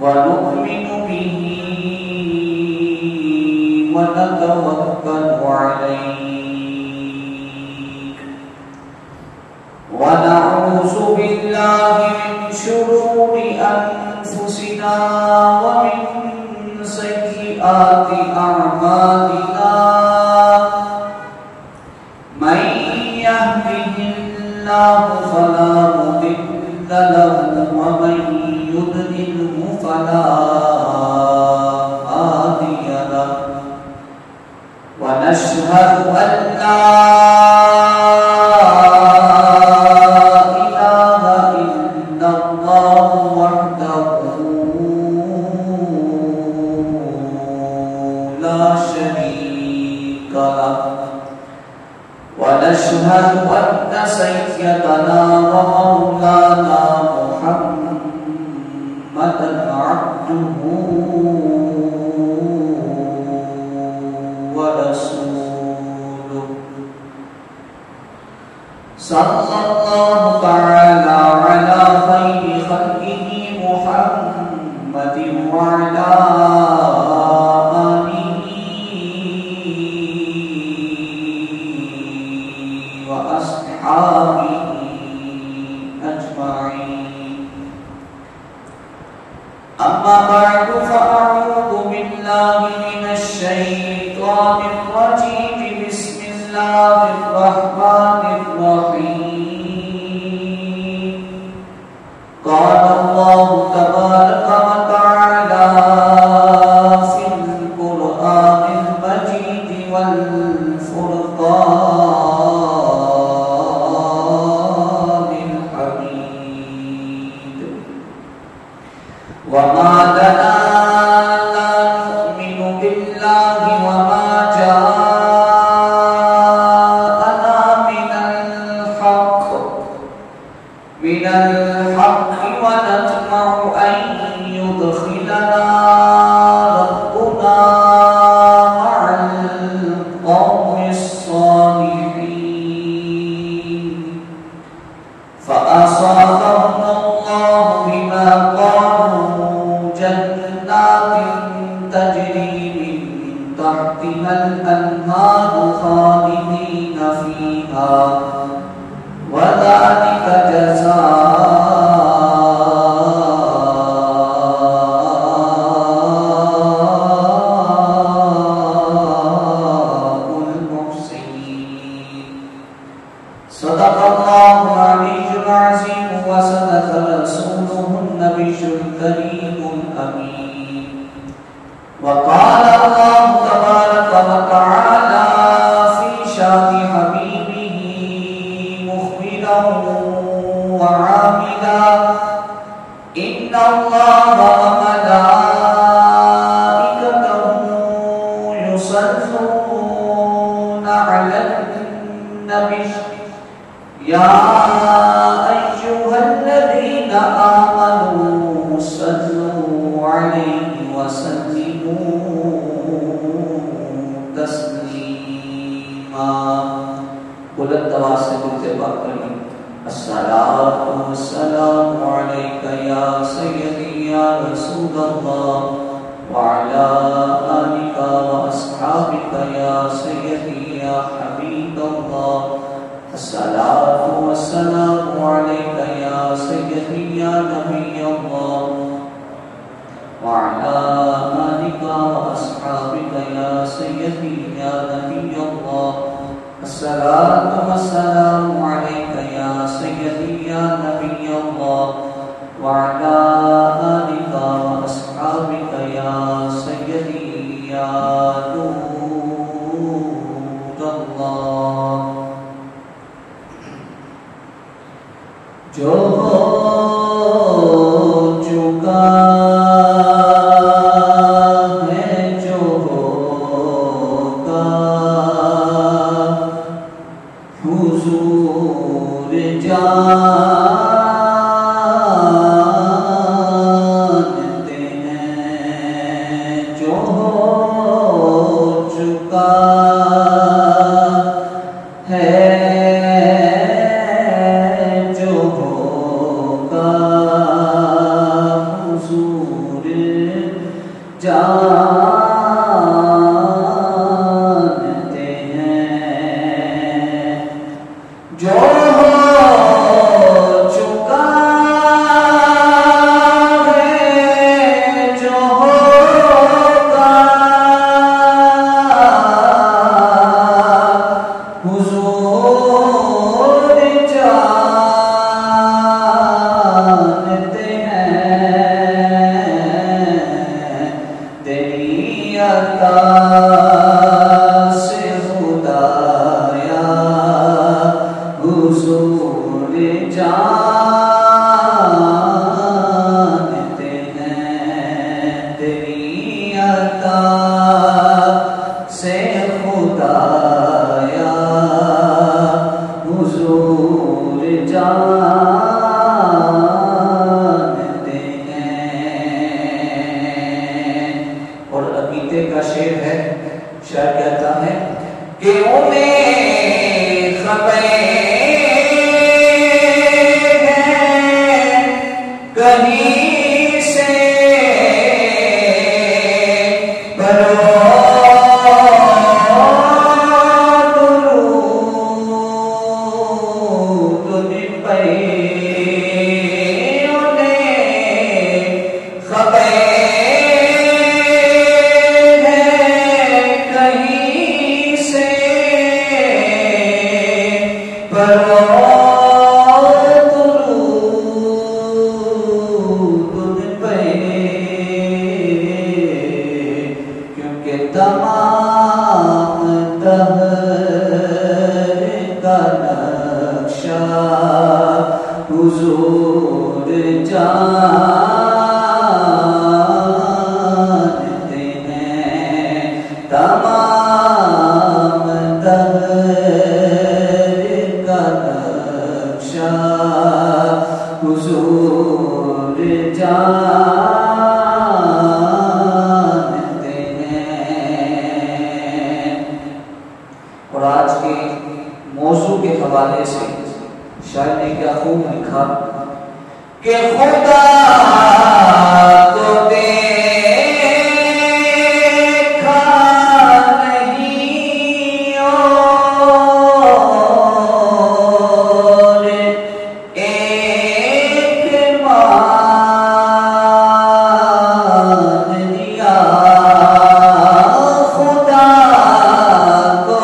ونؤمن به ونتوكل عليه ونعوذ بالله من شرور أنفسنا ومن سيئات أعمالنا من يهده الله فلا مضل له ومن يضلله فلا هادي له ونشهد أن لا إله إلا الله وحده لا شريك له ونشهد أن سيدنا ومولانا محمدا عبده ورسوله صلى الله تعالى على خير خلقه محمد وعلى آله وأصحابه أجمعين أما بعد فأعوذ بالله من الشيطان الرجيم بسم الله الرحمن الرحيم قال الله تبارك وتعالى في القرآن المجيد والفرقان الحميد وما لنا لا نؤمن بالله وما جاءنا من الحق ونطمع أن يدخلنا ربنا مع القوم الصالحين فأصابهم الله بما قالوا جنات تجري من تحتها الأنهار خالدين فيها وذلك جزاء المحسنين صدق الله العلي العظيم وصدق رسوله النبي الكريم الأمين وقال الله تبارك وتعالى في شان حبيبه مخبرا وعاملا إن الله وملائكته يصلون على النبي يا أيها الذين آمنوا صلوا عليه وسلموا تسليما بلند آواز سے بولتے بات کریں الصلاة والسلام عليك يا سيدي يا رسول الله وعلى آلك وأصحابك يا سيدي يا حبيب الله الصلاة والسلام عليك يا سيدي يا نبي الله وعلى آلك وأصحابك يا سيدي يا نبي الله الصلاة والسلام عليك يا سيدي يا نبي الله وعلى آلك وأصحابك يا سيدي يا نور الله جو ہو چکا جانتے ہیں جو ہو چکا ہے جو ہوگا حضور جانتے ہیں جو حضور جانتے ہیں تمام دہر کا نقشہ حضور جانتے ہیں۔ اور آج کے موضوع کے حوالے سے شاعر نے کیا خوب لکھا کہ خدا کو دیکھا نہیں اور ایک مان لیا خدا کو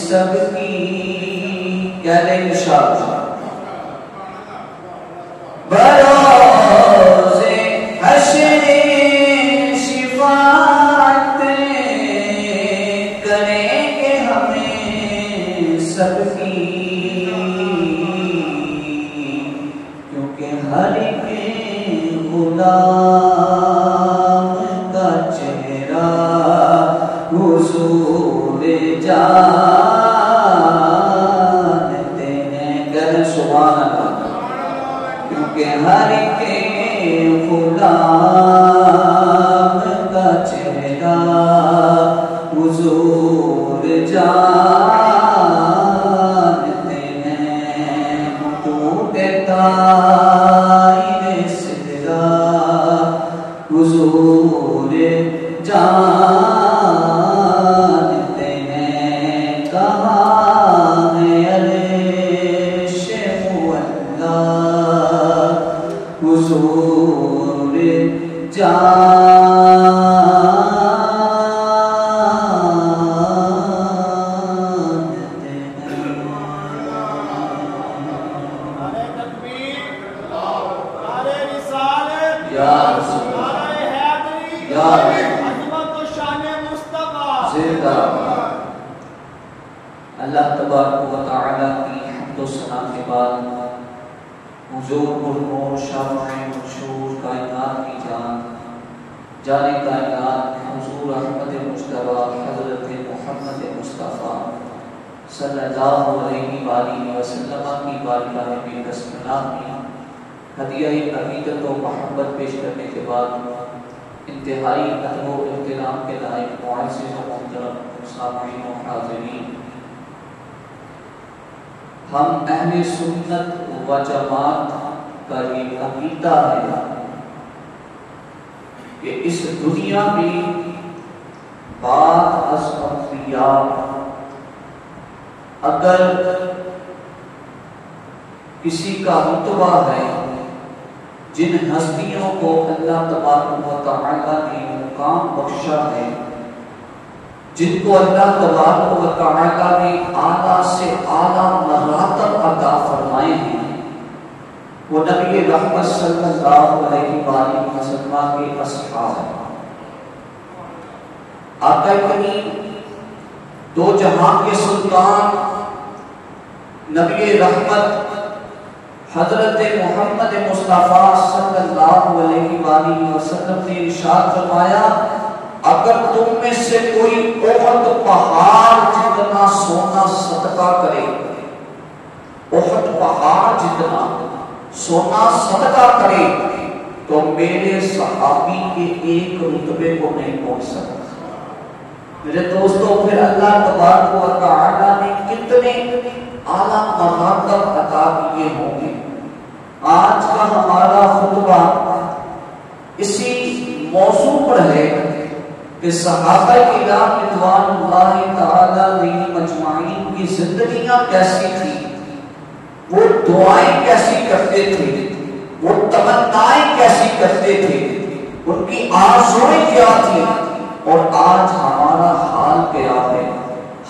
سب کی کیا لیں انشاءاللہ بروز حشر شفاعت کریں گے ہمیں سب کی، کیونکہ ہر ایک غلام کا چہرہ حضور جانتے ہیں، گر سبحان اللہ، کیونکہ ہر ایک غلام کا چہرہ حضور جانتے آئینے سے تیرا حضور جانتے ہیں کہاں ہے عرش مولا حضور اللہ تبارک و تعالی کی حمد و ثنا کے بعد حضور پرنور شافع مشہور کائنات کی جان جان کائنات حضور احمد مجتبی حضرت محمد مصطفیٰ صلی اللہ علیہ وآلہ وسلم کی بارگاہ میں بسم اللہ کی ہدیہ عقیدت و محبت پیش کرنے کے بعد انتہائی ادب و احترام کے لائق معزز و محترم سامعین و حاضرین، ہم اہل سنت و جماعت کا یہ عقیدہ ہے کہ اس دنیا میں بعد از انبیاء اگر کسی کا رتبہ ہے، جن ہستیوں کو اللہ تبارک و تعالی نے مقام بخشا ہے، جن کو اللہ تبارک و تعالی نے اعلیٰ سے اعلیٰ مراتب عطا فرمائے ہیں، وہ نبی رحمت صلی اللہ علیہ وآلہ وسلم کے اصحاب ہیں۔ آقا کریم دو جہاں کے سلطان نبی رحمت حضرت محمد مصطفیٰ صلی اللہ علیہ وآلہ وسلم نے ارشاد فرمایا، اگر تم میں سے کوئی احد پہاڑ جتنا سونا صدقہ کرے، احد پہاڑ جتنا سونا صدقہ کرے، تو میرے صحابی کے ایک رتبے کو نہیں پہنچ سکتا۔ میرے دوستوں، پھر اللہ تبارک و تعالی نے کتنے اعلیٰ مراتب عطا کیے ہوں گے۔ آج کا ہمارا خطبہ اسی موضوع پر ہے کہ صحابہ کرام رضوان اللہ تعالی علیہم مجمعین کی زندگیاں کیسی تھی، وہ دعائیں کیسی کرتے تھے، وہ تمنائیں کیسی کرتے تھے، ان کی آرزویں کیا تھی، اور آج ہمارا حال کیا ہے۔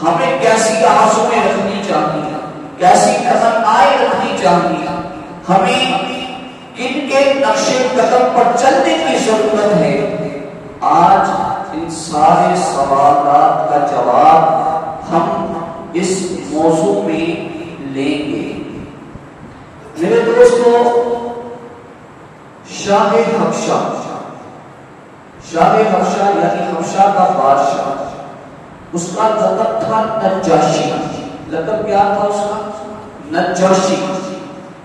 ہمیں کیسی آرزویں رکھنی چاہیے، کیسی تمنائیں رکھنی چاہیے، ہمیں کن کے نقش قدم پر چلنے کی ضرورت ہے۔ آج ان سارے سوالات کا جواب ہم اس موضوع میں لیں گے۔ میرے دوستو، شاہ حبشہ یعنی حبشہ کا بادشاہ، اس کا لقب تھا نجاشی۔ لقب کیا تھا اس کا؟ نجاشی۔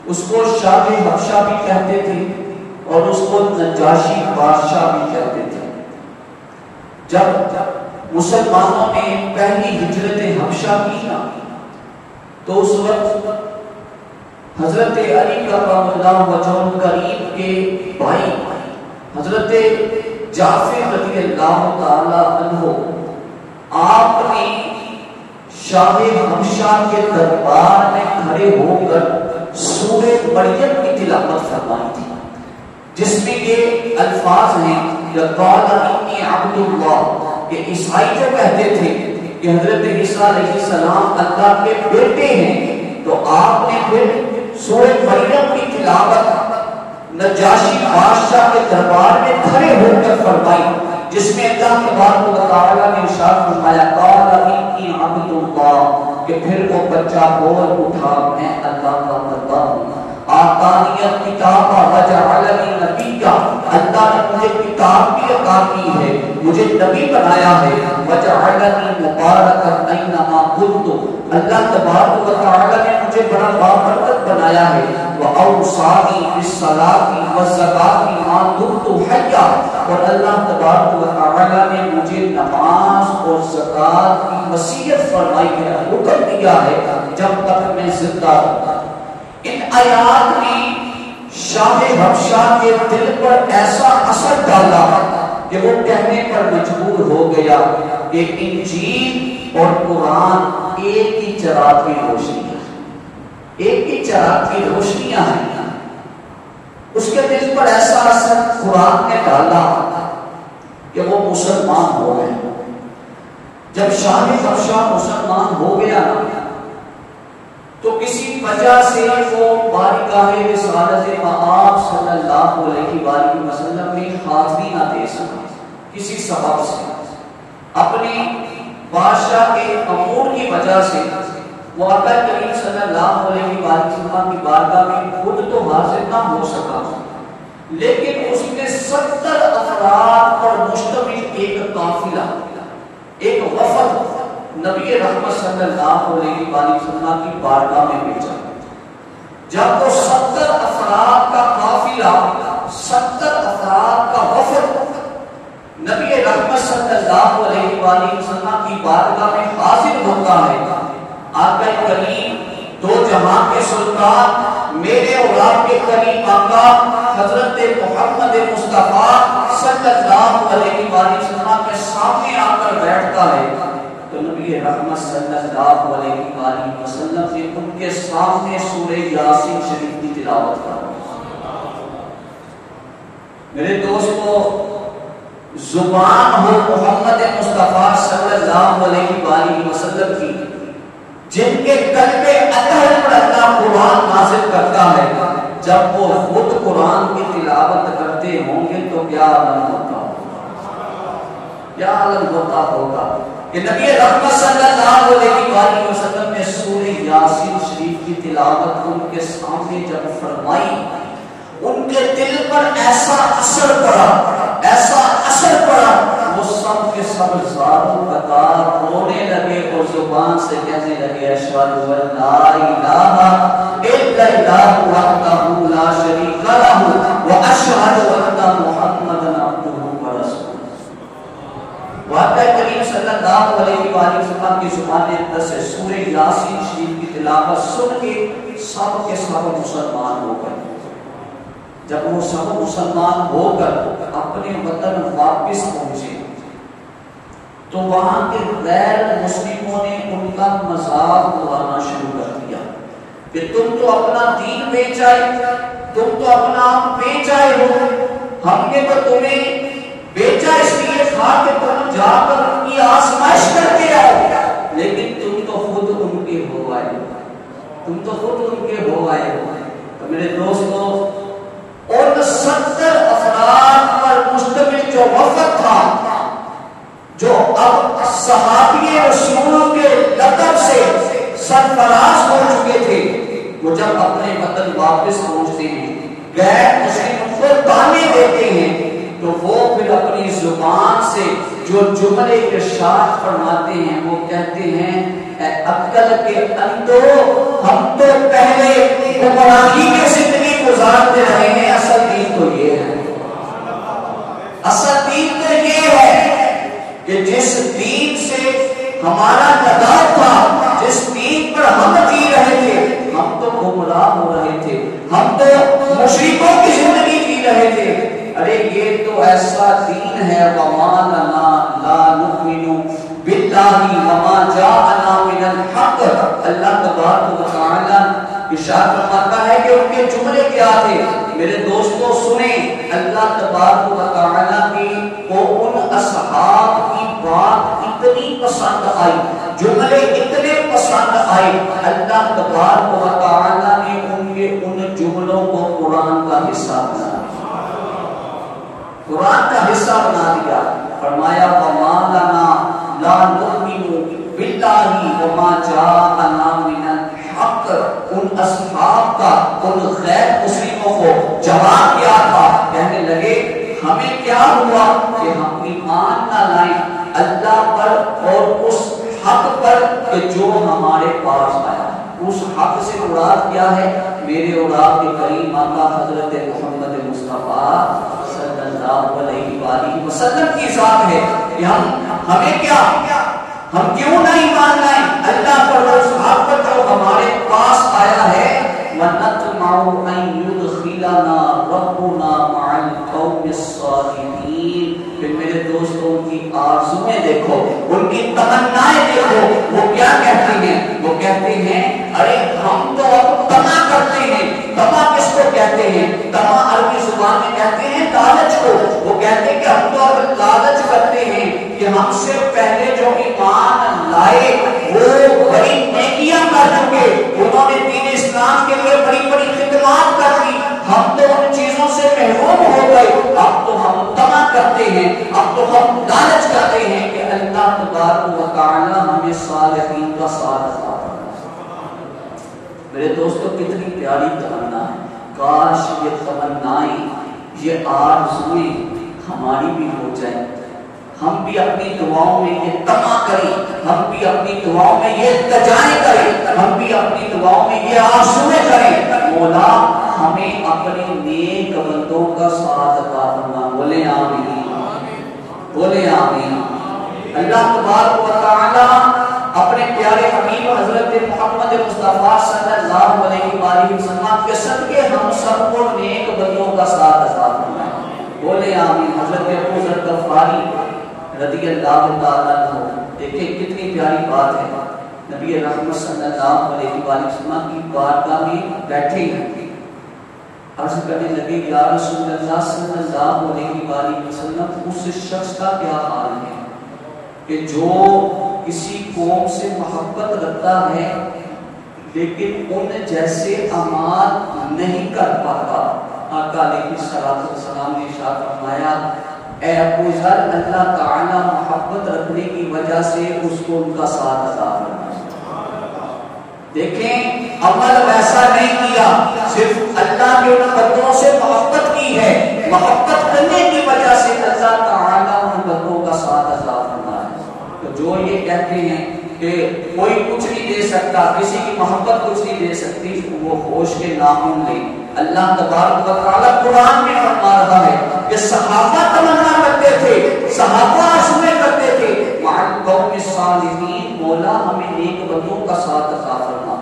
اس کو شاہ حبشہ بھی کہتے تھے اور اس کو نجاشی بادشاہ بھی کہتے تھے۔ جب مسلمانوں نے پہلی ہجرت حبشہ کی نا، تو اس وقت حضرت علی کرم اللہ وجہہ الکریم کے بھائی حضرت جعفر رضی اللہ تعالی عنہ، آپ نے شاہ حبشہ کے دربار میں کھڑے ہو کر سورہ مریم کی تلاوت فرمائی تھی، جس میں یہ الفاظ ہیں قال انی عبد اللہ، کہ عیسائی جو کہتے تھے کہ حضرت عیسیٰ علیہ السلام اللہ کے بیٹے ہیں، تو آپ نے پھر سورہ مریم کی تلاوت نجاشی بادشاہ کے دربار میں کھڑے ہو کر فرمائی، جس میں اللہ تبارک و تعالی نے ارشاد فرمایا قال انی عبد اللہ، کہ پھر وہ بچہ بول اٹھا میں اللہ کا بندہ ہوں۔ آتانی الکتاب وجعلنی نبیا، اللہ نے مجھے کتاب بھی عطا کی ہے، مجھے نبی بنایا ہے۔ وجعلنی مبارکا اینما کنت، اللہ تبارک و تعالی نے مجھے بڑا بابرکت بنایا ہے۔ وأوصانی بالصلاۃ والزکاۃ ما دمت حیا، اور اللہ تبارک و تعالی نے مجھے نماز اور زکات کی وصیت فرمائی ہے، حکم دیا ہے جب تک میں زندہ ہوں۔ ان آیات نے شاہ حبشہ کے دل پر ایسا اثر ڈالا کہ وہ کہنے پر مجبور ہو گیا کہ انجیل اور قرآن ایک ہی چراغ کی روشنی ہے، ایک ہی چراغ کی روشنیاں ہیں۔ اس کے دل پر ایسا اثر قرآن نے ڈالا کہ وہ مسلمان ہو گئے۔ جب شاہ حبشہ مسلمان ہو گیا تو کسی وجہ سے وہ بارگاہ رسالت مآب صلی اللہ علیہ وآلہ وسلم میں حاضری نہ دے سکا، کسی سبب سے اپنی بادشاہ کے امور کی وجہ سے وہ آقا کریم صلی اللہ علیہ وآلہ وسلم کی بارگاہ میں خود تو حاضر نہ ہو سکا، لیکن اس میں 70 افراد پر مشتمل ایک قافلہ، ایک وفد نبی رحمت صلی اللہ علیہ وآلہ وسلم کی بارگاہ میں بھیجا۔ جب وہ 70 افراد کا قافلہ، 70 افراد کا وفد نبی رحمت صلی اللہ علیہ وآلہ وسلم کی بارگاہ میں حاضر ہوتا ہے، آقا کریم دو جہاں کے سلطان میرے اور آپ کے کریم آقا حضرت محمد مصطفیٰ صلی اللہ علیہ وآلہ وسلم کے سامنے آ کر بیٹھتا ہے تو نبی رحمت صلی اللہ علیہ وآلہ وسلم نے ان کے سامنے سورہ یاسین شریف کی تلاوت کر۔ میرے دوستو، زبان ہو محمد مصطفیٰ صلی اللہ علیہ وآلہ وسلم کی، جن کے قلب اطہر پر اللہ قرآن نازل کرتا ہے، جب وہ خود قرآن کی تلاوت کرتے ہوں گے تو کیا عالم ہوتا ہوگا، کیا عالم ہوتا ہوگا کہ نبی رحمت صلی اللہ علیہ وآلہ وسلم نے سورہ یاسین شریف کی تلاوت ان کے سامنے جب فرمائی، ان کے دل پر ایسا اثر پڑا، ایسا اثر پڑا، وہ سب کے سب زاروں قطار رونے لگے اور زبان سے کہنے لگے اشہد ان لا الہ الا اللہ وحدہ لا شریک لہ واشہد ان محمدا عبدہ ورسولہ۔ واقعہ کریم صلی اللہ علیہ وآلہ وسلم کی زبان اقدس سے سورہ یاسین شریف کی تلاوت سن کے سب مسلمان ہو گئے۔ جب وہ سب مسلمان ہو کر اپنے وطن واپس پہنچے تو وہاں کے غیر مسلموں نے ان کا مذاق اڑانا شروع کر دیا کہ تم تو اپنا دین بیچ آئے، تم تو اپنا آپ بیچ آئے ہو، ہم نے تو تمہیں بیچا اس لیے تھا کہ تم جا کر ان کی آزمائش کر کے آؤ، لیکن تم تو خود ان کے ہو آئے، تم تو خود ان کے ہو آئے ہو۔ تو میرے دوستو، اور 70 افراد پر مشتمل جو وفد تھا، جو اب صحابی رسول کے لقب سے سرفراز ہو چکے تھے، وہ جب اپنے وطن واپس پہنچتے ہیں، غیر مسلم کو تانے دیتے ہیں، تو وہ پھر اپنی زبان سے جو جملے ارشاد فرماتے ہیں وہ کہتے ہیں اے عقل کے اندھو، ہم تو پہلے گمراہی کی زندگی گزارتے رہے ہیں، اصل دین تو یہ ہے، اصل دین تو یہ ہے کہ جس دین سے ہمارا لگاؤ تھا، جس دین پر ہم جی رہے تھے، ہم تو گمراہ ہو رہے تھے، ہم تو مشرکوں کی زندگی جی رہے تھے۔ ارے یہ تو ایسا دین ہے، وَمَا لَنَا لَا نُؤْمِنُ بِاللَّهِ وَمَا جَاءَنَا مِنَ الْحَقِّ۔ اللہ تبارک و تعالیٰ ارشاد فرماتا ہے کہ ان کے جملے کیا تھے؟ میرے دوستو سنیں، اللہ تبارک و تعالیٰ کی کو ان اصحاب کی بات اتنی پسند آئی، جملے اتنے پسند آئے، اللہ تبارک و تعالیٰ نے ان کے ان جملوں کو قرآن کا حصہ بنا، قرآن کا حصہ بنا دیا۔ فرمایا وَمَا لَنَا لَا نُؤْمِنُ بِاللَّهِ وَمَا جَاءَنَا مِنَ الْحَقِّ۔ ان اصحاب کا ان غیر مسلموں کو جواب کیا تھا؟ کہنے لگے ہمیں کیا ہوا کہ ہم ایمان نہ لائیں اللہ پر اور اس حق پر کہ جو ہمارے پاس آیا۔ اس حق سے مراد کیا ہے؟ میرے اور آپ کے کریم آقا حضرت محمد مصطفیٰ صلی اللہ علیہ وآلہ وسلم کی ذات ہے کہ ہمیں کیا، ہم کیوں نہ ایمان لائیں اللہ پر، اس حق پر جو ہمارے پاس آیا ہے، ورنہ ہم تو اب تما کرتے ہیں. تما کس کو کہتے ہیں؟ تما عربی زبان میں کہتے ہیں لالچ کو. وہ کہتے ہیں کہ ہم تو اب لالچ کرتے ہیں کہ ہم سے پہلے جو ایمان لائے وہ بڑی نیکیاں کر چکے, انہوں نے دین اسلام کے لیے بڑی بڑی خدمات کر دی, ہم تو ان چیزوں سے محروم ہو گئے. اب تو ہم تما کرتے ہیں, اب تو ہم لالچ کرتے ہیں کہ اللہ تبارک و تعالی ہمیں صالحین کا ساتھ عطا فرمائے. میرے دوستو کتنی پیاری تمنا ہے. کاش یہ تمنائیں, یہ آرزوئیں ہماری بھی ہو جائیں. ہم بھی اپنی دعاؤں میں یہ تما کریں, ہم بھی اپنی دعاؤں میں یہ التجائیں کریں, ہم بھی اپنی دعاؤں میں یہ آرزویں کریں. مولا ہمیں اپنے نیک بندوں کا ساتھ عطا فرما. بولے آمین, بولے آمین. اللہ تبارک و تعالی اپنے پیارے حبیب حضرت محمد مصطفیٰ صلی اللہ علیہ وآلہ وسلم کے صدقے ہم سب کو نیک بندوں کا ساتھ عطا فرمائے. بولے آمین. حضرت ابو ذر غفاری رضی اللہ تعالیٰ عنہ, دیکھیں کتنی پیاری بات ہے. نبی رحمت صلی اللہ علیہ وآلہ وسلم کی بارگاہ میں بیٹھے ہیں, عرض کرنے لگے یا رسول اللہ صلی اللہ علیہ وآلہ وسلم اس شخص کا کیا حال ہے کہ جو کسی قوم سے محبت رکھتا ہے لیکن ان جیسے اعمال نہیں کر پاتا. آقا علیہ السلام نے ارشاد فرمایا اے ابو ذر, اللہ تعالی محبت رکھنے کی وجہ سے اس کو ان کا ساتھ عطا فرمائے. دیکھیں عمل ویسا نہیں کیا, صرف اللہ کے ان بندوں سے محبت کی ہے, محبت کرنے کی وجہ سے اللہ تعالی ان بندوں کا ساتھ عطا فرمائے. تو جو یہ کہتے ہیں کہ کوئی کچھ نہیں دے سکتا, کسی کی محبت کچھ نہیں دے سکتی, وہ ہوش کے ناموں لیں. اللہ تبارک و تعالی قرآن میں فرما رہا ہے کہ صحابہ تمنا کرتے تھے, صحابہ آرزویں کرتے تھے مع القوم الصالحین, مولا ہمیں نیک بندوں کا ساتھ عطا فرما.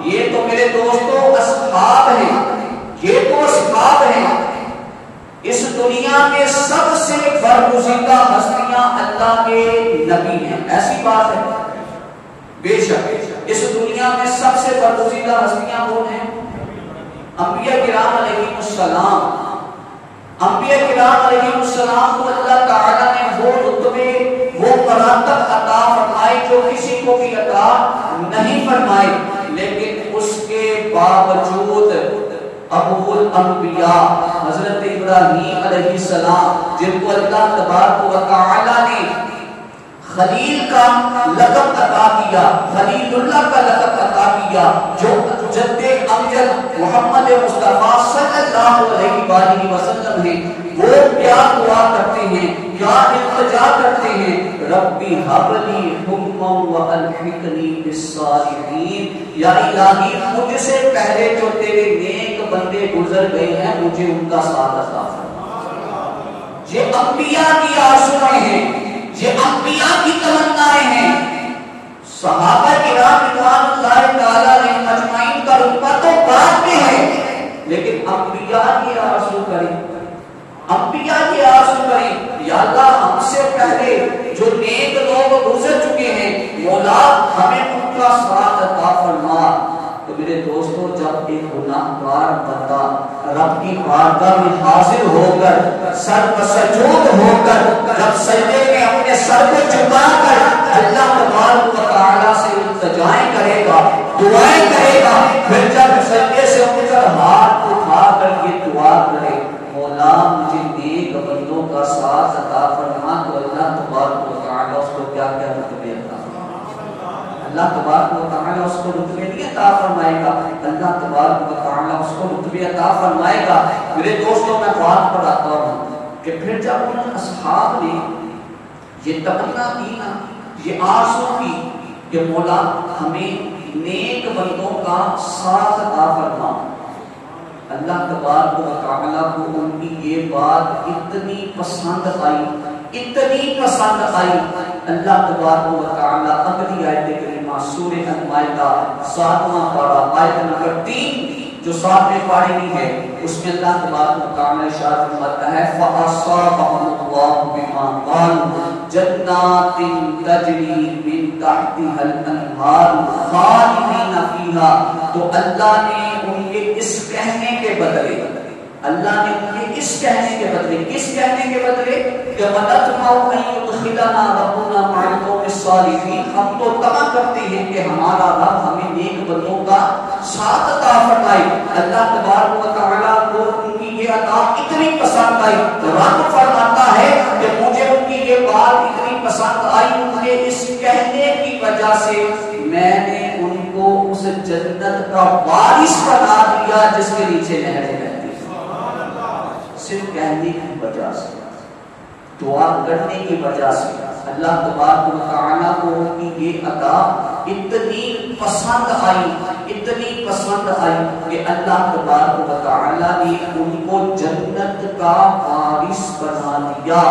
یہ تو میرے دوستو اصحاب ہیں, یہ تو اصحاب ہیں. اس دنیا کے سب سے برگزیدہ ہستیاں اللہ کے نبی ہیں, ایسی بات ہے. بے شک اس دنیا میں سب سے برگزیدہ ہستیاں کون ہیں؟ انبیاء کرام علیہ السلام. انبیاء کرام علیہ السلام کو اللہ تعالیٰ نے وہ رتبے, وہ مراتب عطا فرمائے جو کسی کو بھی عطا نہیں فرمائے. لیکن اس کے باوجود ابو الانبیاء حضرت ابراہیم علیہ السلام, جن کو اللہ تبارک و تعالی نے خلیل کا لقب عطا کیا, خلیل اللہ کا لقب عطا کیا, جو جد امجد محمد مصطفیٰ صلی اللہ علیہ وآلہ وسلم ہیں, وہ کیا دعا کرتے ہیں, کیا التجا کرتے ہیں, ربی ہب لی حکما والحقنی بالصالحین, یا الہی مجھ سے پہلے جو تیرے نیک بندے گزر گئے ہیں مجھے ان کا ساتھ عطا فرما. یہ انبیاء کی آرزویں ہیں, یہ انبیاء کی تمنائیں ہیں. صحابہ کرام رضوان اللہ تعالی علیہم اجمعین کا رتبہ تو بعد میں ہے, لیکن انبیاء کی آرزو کریں, انبیاء کی آرزو کریں یا اللہ ہم سے پہلے جو نیک لوگ گزر چکے ہیں مولا ہمیں ان کا ساتھ عطا فرما. تو میرے دوستو جب ایک گناہگار بندہ رب کی بارگاہ میں حاضر ہو کر سر بسجود ہو کر جب سجدے میں اپنے سر کو جھکا کر اللہ تبارک و تعالی سے التجائیں کرے گا, دعائیں کرے گا, پھر جب سجدے سے اٹھ کر ہاتھ اٹھا کر یہ دعا کرے مولا مجھے نیک بندوں کا ساتھ عطا فرما, تو اللہ تبارک و تعالی اس کو کیا کیا رتبے عطا فرمائے. اللہ تبارک و تعالی اس کو رتبے نہیں عطا فرمائے گا, اللہ تبارک و تعالی اس کو رتبے عطا فرمائے گا. میرے دوستوں میں بات پڑھاتا ہوں کہ پھر جب ان اصحاب نے یہ تمنا کی نا, یہ آرزو کی کہ مولا ہمیں نیک بندوں کا ساتھ عطا فرما, اللہ تبارک و تعالی کو ان کی یہ بات اتنی پسند آئی, اتنی پسند آئی. اللہ تبارک و تعالی اگلی آیت کریمہ سورہ المائدہ 7واں پارہ آیت نمبر 3 جو 7ویں پارے کی ہے، اس میں اللہ تبارک و تعالی ارشاد فرماتا ہے فَأَصَابَهُمُ اللَّهُ بِمَا قَالُوا جَنَّاتٍ تَجْرِي مِن تَحْتِهَا الْأَنْهَارُ خَالِدِينَ فِيهَا، تو اللہ نے ان کے اس کہنے کے بدلے، اللہ نے انہیں اس کہنے کے بدلے، کس کہنے کے بدلے کہ وَنَطْمَعُ أَن يُدْخِلَنَا رَبُّنَا مَعَ الْقَوْمِ الصَّالِحِينَ، ہم تو طمع کرتے ہیں کہ ہمارا رب ہمیں نیک بندوں کا ساتھ عطا فرمائے۔ اللہ تبارک و تعالیٰ کو ان کی یہ عطا اتنی پسند آئی، رب فرماتا ہے کہ مجھے ان کی یہ بات اتنی پسند آئی، ان کے اس کہنے کی وجہ سے میں نے ان کو اس جنت کا وارث بنا دیا جس کے نیچے نہریں بہتی۔ صرف کہنے کی وجہ سے، دعا کرنے کی وجہ سے اللہ تبارک و تعالیٰ کو ان کی یہ عطا اتنی پسند آئی، اتنی پسند آئی کہ اللہ تبارک و تعالیٰ نے ان کو جنت کا وارث بنا دیا۔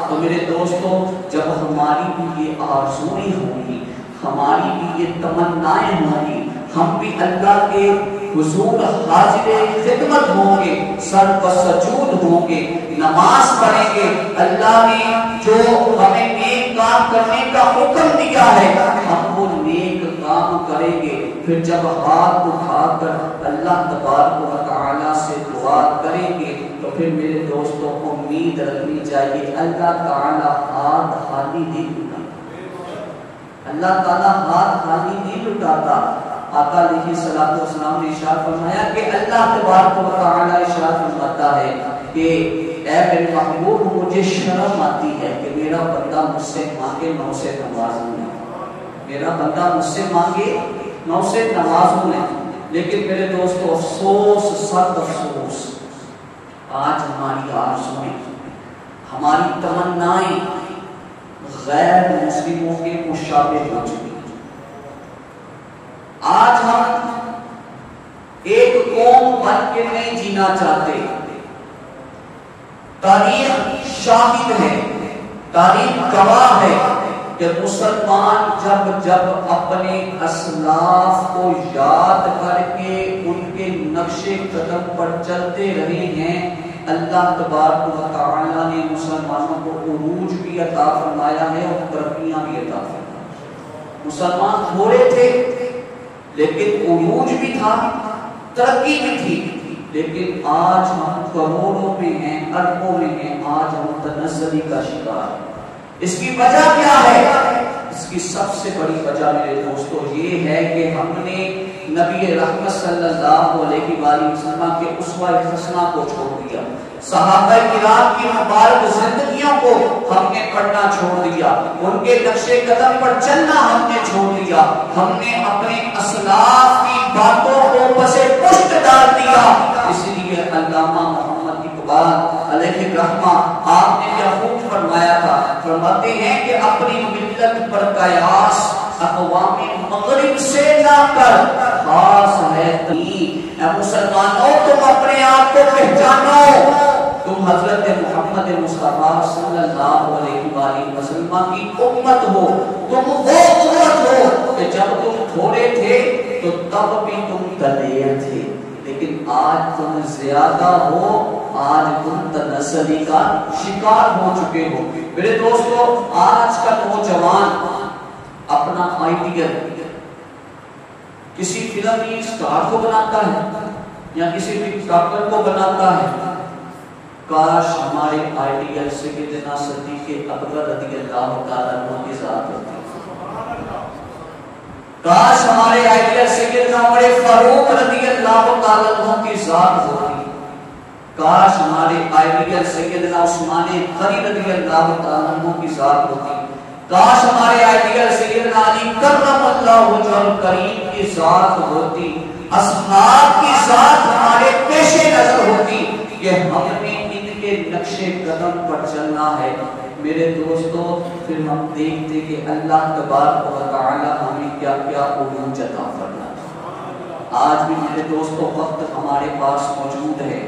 تو میرے دوستو، جب ہماری بھی یہ آرزویں ہوں گی، ہماری بھی یہ تمنائیں ہوں گی، ہم بھی اللہ کے حضور حاضر خدمت ہوں گے، سر پر سجود ہوں گے، نماز پڑھیں گے، اللہ نے جو ہمیں نیک کام کرنے کا حکم دیا ہے ہم وہ نیک کام کریں گے۔ پھر جب ہاتھ اٹھا کر اللہ تبارک و تعالیٰ سے دعا کریں گے تو پھر میرے دوستوں کو امید رکھنی چاہیے اللہ تعالیٰ ہاتھ خالی نہیں لٹاتا، اللہ تعالیٰ ہاتھ خالی نہیں لٹاتا۔ آقا علیہ الصلوۃ والسلام نے ارشاد فرمایا کہ اللہ تبارک و تعالیٰ ارشاد فرماتا ہے کہ اے میرے محبوب، مجھے شرم آتی ہے کہ میرا بندہ مجھ سے مانگے میں اسے نوازوں گا، میرا بندہ مجھ سے مانگے میں اسے نوازوں گا۔ لیکن میرے دوستو، افسوس، سخت افسوس، آج ہماری آرزویں، ہماری تمنائیں غیر مسلموں کے مشابہ ہو چکی۔ آج ہم ایک قوم بن کے نہیں جینا چاہتے۔ تاریخ شاہد ہے، تاریخ گواہ ہے کہ مسلمان جب اپنے اسلاف کو یاد کر کے ان کے نقش قدم پر چلتے رہے ہیں، اللہ تبارک و تعالیٰ نے مسلمانوں کو عروج بھی عطا فرمایا ہے اور ترقیاں بھی عطا فرمایا۔ مسلمان تھوڑے تھے لیکن عروج بھی تھا، ترقی بھی تھی، لیکن آج ہم کروڑوں میں ہیں، اربوں میں ہیں، آج ہم تنزلی کا شکار ہیں۔ اس کی وجہ کیا ہے؟ اس کی سب سے بڑی وجہ میرے دوستو یہ ہے کہ ہم نے نبی رحمت صلی اللہ علیہ وآلہ وسلم کے اسوہ حسنہ کو چھوڑ دیا، صحابہ کرام کی مبارک زندگیوں کو ہم نے پڑھنا چھوڑ دیا، ان کے نقش قدم پر چلنا ہم نے چھوڑ دیا، ہم نے اپنے اسلاف کی باتوں کو پس پشت ڈال دیا۔ اس لیے علامہ محمد اقبال علیہ الرحمہ آپ نے کیا خوب فرمایا تھا، فرماتے ہیں کہ اپنی ملت پر قیاس اقوام مغرب سے نہ کر، خاص ہے تین، اے مسلمانوں تم اپنے آپ کو پہچانو، تم حضرت محمد مصطفیٰ صلی اللہ علیہ وآلہ وسلم کی امت ہو، تم وہ امت ہو کہ جب تم تھوڑے تھے تو تب بھی تم دلیر تھے، لیکن آج تم زیادہ ہو، آج تم تنزلی کا شکار ہو چکے ہو۔ میرے دوستو، آج کا نوجوان اپنا آئیڈیل کسی فلمی سٹار کو بناتا ہے یا کسی ٹک ٹاکر کو بناتا ہے۔ کاش ہمارے آئیڈیل سیدنا صدیق اکبر رضی اللہ تعالیٰ عنہ کی ذات ہوتی، کاش ہمارے آئیڈیل سیدنا عمر فاروق رضی اللہ تعالیٰ عنہ کی ذات ہوتی، کاش ہمارے آئیڈیل سیدنا عثمان غنی رضی اللہ تعالیٰ عنہ کی ذات ہوتی، کاش ہمارے آئیڈیل سیدنا علی کرم اللہ وجہ الکریم کی ذات ہوتی، اصحاب کی ذات ہمارے پیش نظر ہوتی کہ ہم نے ان کے نقش قدم پر چلنا ہے۔ میرے دوستو، پھر ہم دیکھتے کہ اللہ تبارک و تعالی ہمیں کیا کیا عروج عطا فرماتا۔ آج بھی میرے دوستو وقت ہمارے پاس موجود ہے۔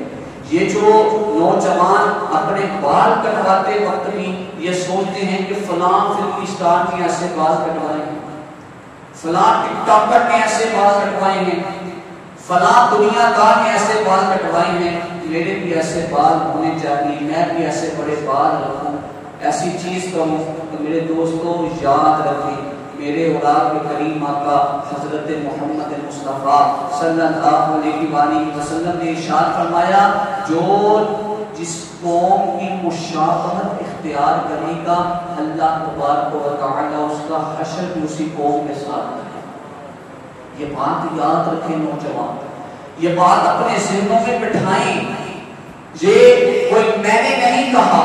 یہ جو نوجوان اپنے بال کٹواتے وقت بھی یہ سوچتے ہیں کہ فلاں فلمی سٹار نے ایسے بال کٹوائے ہیں، فلاں ٹک ٹاکر نے ایسے بال کٹوائے ہیں، فلاں دنیا دار نے ایسے بال کٹوائے ہیں، میرے بھی ایسے بال ہونے چاہیے، میں بھی ایسے بڑے بال رکھوں، ایسی چیز کروں۔ تو میرے دوستوں یاد رکھیں، میرے اور آپ کے کریم آقا حضرت محمد مصطفیٰ صلی اللہ علیہ وآلہ وسلم نے ارشاد فرمایا، جو جس قوم کی مشابہت اختیار کرے گا اللہ تبارک و تعالی اس کا حشر بھی اسی قوم کے ساتھ کرے گا۔ یہ بات یاد رکھیں نوجوان، یہ بات اپنے ذہنوں میں بٹھائیں۔ یہ کوئی میں نے نہیں کہا،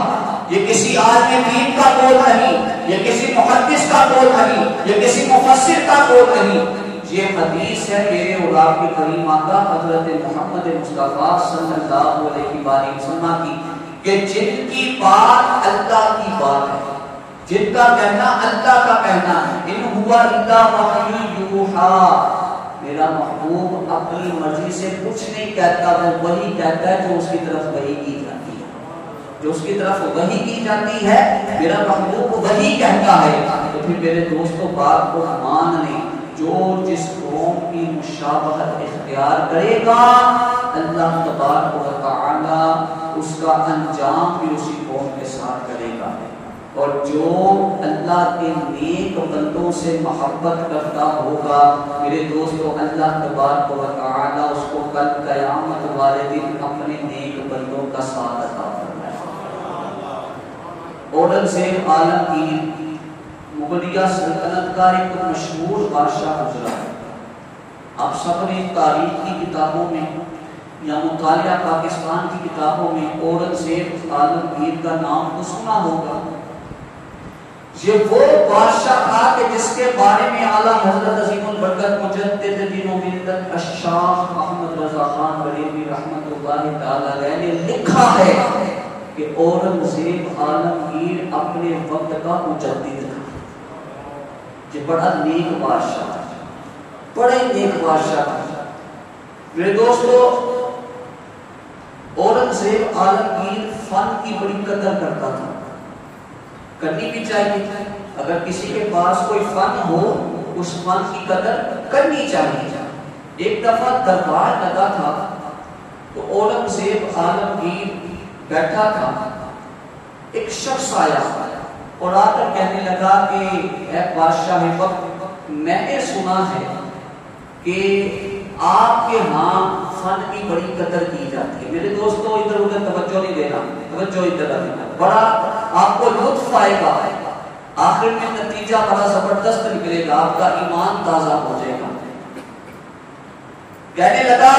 یہ کسی عالم دین کا قول نہیں، یہ کسی محدث کا قول نہیں، یہ کسی مفسر کا قول نہیں، یہ حدیث ہے میرے اور آپ کے کریم آقا حضرت محمد مصطفیٰ صلی اللہ علیہ وسلم کی، کہ جن کی بات اللہ کی بات ہے، جن کا کہنا اللہ کا کہنا ہے، ان ہوا الا وحی یوحی، میرا محبوب اپنی مرضی سے کچھ نہیں کہتا، وہ وہی کہتا ہے جو اس کی طرف وحی کی جاتی ہے، جو اس کی طرف وحی کی جاتی ہے میرا محبوب وہی کہتا ہے۔ تو پھر میرے دوستوں بات کو مان لیں، جو جس قوم کی مشابہت اختیار کرے گا اللہ تبارک و تعالی اس کا انجام بھی اسی قوم کے ساتھ کرے گا، اور جو اللہ کے نیک بندوں سے محبت کرتا ہوگا میرے دوستوں اللہ تبارک و تعالی اس کو کل قیامت والے دن اپنے نیک بندوں کا ساتھ عطا فرمائے گا۔ اورنگزیب عالمگیر مغلیہ سلطنت کا ایک مشہور بادشاہ گزرا ہے۔ آپ سب نے تاریخ کی کتابوں میں یا مطالعہ پاکستان کی کتابوں میں اورنگزیب عالمگیر کا نام تو سنا ہوگا۔ یہ وہ بادشاہ تھا کہ جس کے بارے میں اعلیٰ حضرت عظیم البرکت مجدد دین و ملت الشیخ احمد رضا خان بریلوی رحمۃ اللہ تعالی علیہ نے لکھا ہے کہ اورنگزیب عالمگیر اپنے وقت کا مجدد تھا۔ یہ بڑا نیک بادشاہ تھا، بڑے نیک بادشاہ تھا۔ میرے دوستو اورنگزیب عالمگیر فن کی بڑی قدر کرتا تھا، کرنی بھی چاہیے، اگر کسی کے پاس کوئی فن ہو اس فن کی قدر کرنی چاہیے۔ ایک دفعہ دربار لگا تھا تو اورنگزیب عالمگیر بیٹھا تھا، ایک شخص آیا اور آ کر کہنے لگا کہ اے بادشاہ وقت، میں نے سنا ہے کہ آپ کے ہاں فن کی بڑی قدر کی جاتی ہے۔ میرے دوستوں ادھر ادھر توجہ نہیں دینا، توجہ ادھر دینا، بڑا آپ کو لطف آئے گا، آخر میں نتیجہ بڑا زبردست نکلے گا، آپ کا ایمان تازہ ہو جائے گا۔ کہنے لگا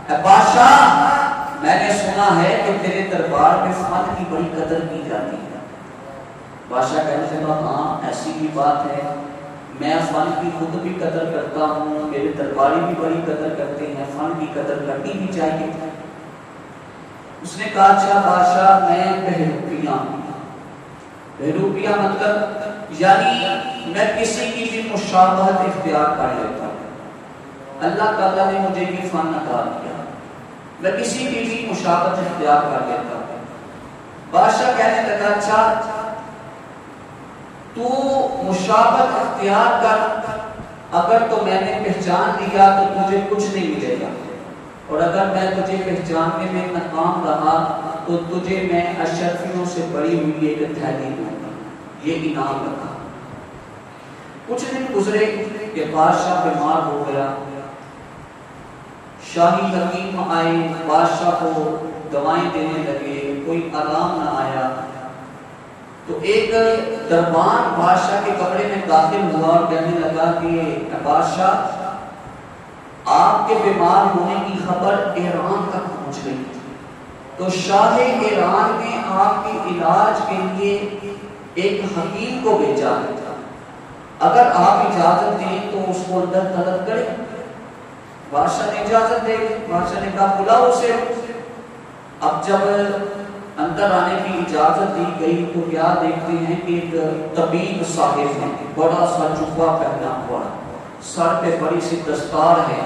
اے بادشاہ، میں نے سنا ہے کہ تیرے دربار میں فن کی بڑی قدر کی جاتی ہے۔ بادشاہ کہنے لگا ہاں ایسی بھی بات ہے، میں فن کی خود بھی قدر کرتا ہوں، میرے درباری بھی بڑی قدر کرتے ہیں، فن کی قدر کرنی بھی چاہیے۔ اس نے کہا اچھا بادشاہ میں بہروپیہ ہوں۔ بہروپیہ مطلب یعنی میں کسی کی بھی مشابہت اختیار کر لیتا ہوں، اللہ تعالیٰ نے مجھے بھی فن عطا کیا، میں کسی کی بھی مشابہت اختیار کر لیتا ہوں۔ بادشاہ کہنے لگا اچھا تو مشابہت اختیار کر، اگر تو میں نے پہچان لیا تو تجھے کچھ نہیں ملے گا، اور اگر میں تجھے پہچاننے میں ناکام رہا تو تجھے میں اشرفیوں سے بڑی ہوئی ایک تھیلی دوں گا، یہ انعام رکھا۔ کچھ دن گزرے کہ بادشاہ بیمار ہو گیا، شاہی حکیم آئے، بادشاہ کو دوائیں دینے لگے، کوئی آرام نہ آیا، تو ایک دربان بادشاہ کے کمرے میں داخل ہوا اور کہنے لگا کہ بادشاہ آپ کے بیمار ہونے کی خبر ایران تک پہنچ گئی، تو شاہ ایران نے آپ کے علاج کے لیے ایک حکیم کو بھیجا ہے، اگر آپ اجازت دیں تو اس کو اندر طلب کریں۔ بادشاہ نے اجازت دے، بادشاہ نے کہا بلاؤ اسے۔ اب جب اندر آنے کی اجازت دی گئی تو کیا دیکھتے ہیں کہ ایک طبیب صاحب ہے، بڑا سا جبہ پہنا ہوا، سر پہ بڑی سی دستار ہے،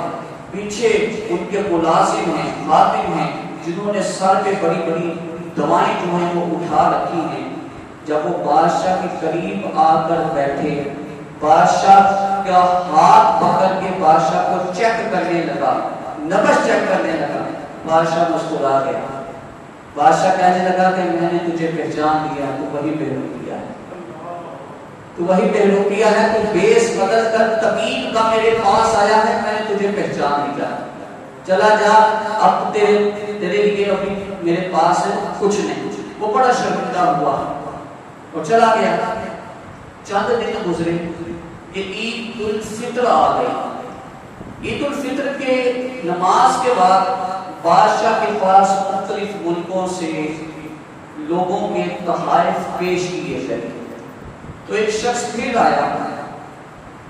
پیچھے ان کے ملازم ہیں، خادم ہیں، جنہوں نے سر پہ بڑی بڑی دوائیں جو ہیں وہ اٹھا رکھی ہیں۔ جب وہ بادشاہ کے قریب آ کر بیٹھے بادشاہ کا ہاتھ پکڑ کے بادشاہ کو چیک کرنے لگا، نبض چیک کرنے لگا۔ بادشاہ مسکرا گیا۔ بادشاہ کہنے لگا کہ میں نے تجھے پہچان لیا، تو وہی بہروپیہ ہے، تو وہی بہروپیہ ہے، تو بیس بدل کر طبیب کا میرے پاس آیا ہے، میں نے تجھے پہچان لیا، چلا جا، اب تیرے لیے ابھی میرے پاس کچھ نہیں۔ وہ بڑا شرمندہ ہوا اور چلا گیا۔ چند دن گزرے کہ عید الفطر آ گئی۔ عید الفطر کے نماز کے بعد بادشاہ کے پاس مختلف ملکوں سے لوگوں کے تحائف پیش کیے گئے، تو ایک شخص پھر آیا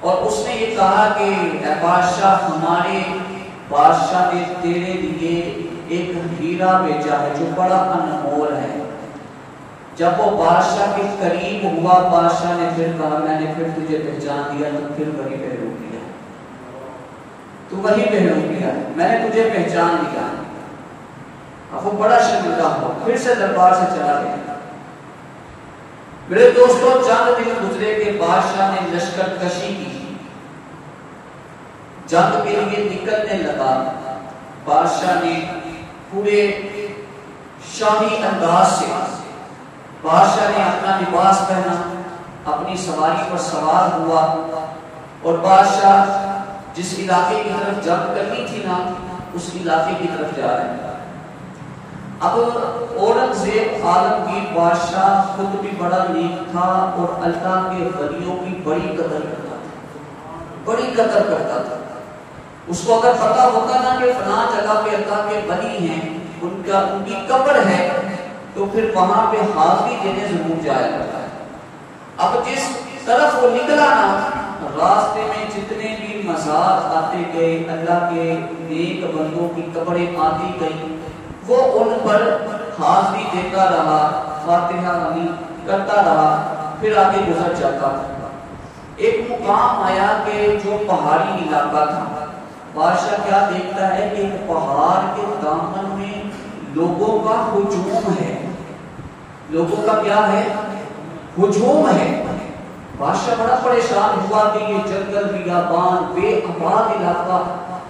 اور اس نے یہ کہا کہ اے بادشاہ، ہمارے بادشاہ نے تیرے لیے ایک ہیرا بھیجا ہے جو بڑا انمول ہے۔ جب وہ بادشاہ کے قریب ہوا، بادشاہ نے پھر کہا میں نے پھر تجھے پہچان دیا، تو پھر وہی بہروپیہ ہے، تو وہی بہروپیہ ہے، میں نے تجھے پہچان لیا۔ اب وہ بڑا شرمندہ ہوا، پھر سے دربار سے چلا گیا۔ میرے دوستوں، چند دن گزرے کہ بادشاہ نے لشکر کشی کی، جنگ کے لیے نکلنے لگا۔ بادشاہ نے پورے شاہی انداز سے بادشاہ نے اپنا لباس پہنا، اپنی سواری پر سوار ہوا، اور بادشاہ جس علاقے کی طرف جنگ کرنی تھی نا، اس علاقے کی طرف جا رہے ہیں۔ اب اورنگزیب عالمگیر بادشاہ خود بھی بڑا نیک تھا اور اللہ کے ولیوں کی بڑی قدر کرتا تھا، بڑی قدر کرتا تھا۔ اس کو اگر پتا ہوتا نا کہ فلاں جگہ پہ اللہ کے ولی ہیں، ان کی قبر ہے، تو پھر وہاں پہ حاضری دینے ضرور جایا کرتا ہے۔ اب جس طرف وہ نکلا نا، راستے میں جتنے بھی مزار آتے گئے، اللہ کے نیک بندوں کی قبریں آتی گئی، وہ ان پر حاضری دیتا رہا، فاتحہ کرتا رہا، پھر آگے گزر جاتا۔ ایک مقام آیا کہ جو پہاڑی علاقہ تھا، بادشاہ کیا دیکھتا ہے کہ ایک پہاڑ کے دامن میں لوگوں کا ہجوم ہے، لوگوں کا کیا ہے؟ ہجوم ہے۔ بادشاہ بڑا پریشان ہوا کہ یہ جنگل بیابان بے آباد علاقہ،